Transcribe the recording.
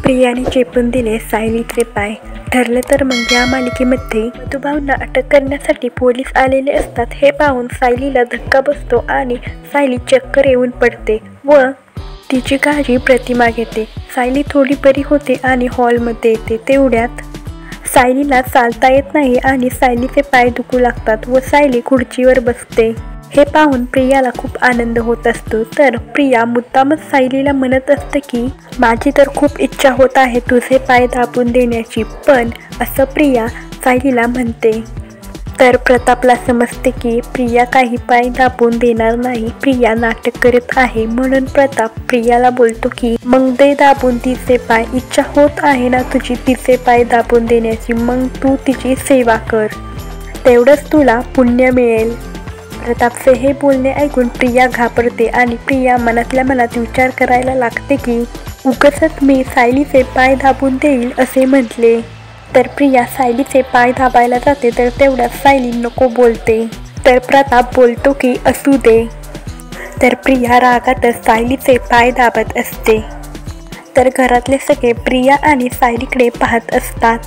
प्रियाने चेपून दिले सायलीचे पाय. ठरलं तर मग या मालिकेमध्ये मधुभाऊंना अटक करण्यासाठी पोलीस आलेले असतात. हे पाहून सायलीला धक्का बसतो आणि सायली चक्कर येऊन पडते व तिची काळजी प्रतिमा घेते. सायली थोडी बरी होते आणि हॉलमध्ये येते. तेवढ्यात सायलीला चालता येत नाही आणि सायलीचे पाय दुखू लागतात व सायली खुर्चीवर बसते. हे पाहून प्रियाला खूप आनंद होत असतो. तर प्रिया मुद्दामच सायलीला म्हणत असते की माझी तर खूप इच्छा होत आहे तुझे पाय दाबून देण्याची, पण असं प्रिया सायलीला म्हणते. तर प्रतापला समजते की प्रिया काही पाय दाबून देणार नाही, प्रिया नाटक करत आहे. म्हणून प्रताप प्रियाला बोलतो की मग दे दाबून तिचे पाय, इच्छा होत आहे ना तुझी तिचे पाय दाबून देण्याची, मग तू तिची सेवा कर, तेवढंच तुला पुण्य मिळेल. प्रतापचे हे बोलणे ऐकून प्रिया घाबरते आणि प्रिया मनातल्या मनात विचार करायला लागते की उगाचच मी सायलीचे पाय दाबून देईल असे म्हटले. तर प्रिया सायलीचे पाय दाबायला जाते तर तेवढ्यात सायली नको बोलते. तर प्रताप बोलतो की असू दे. तर प्रिया रागातच सायलीचे पाय दाबत असते. तर घरातले सगळे प्रिया आणि सायलीकडे पाहत असतात.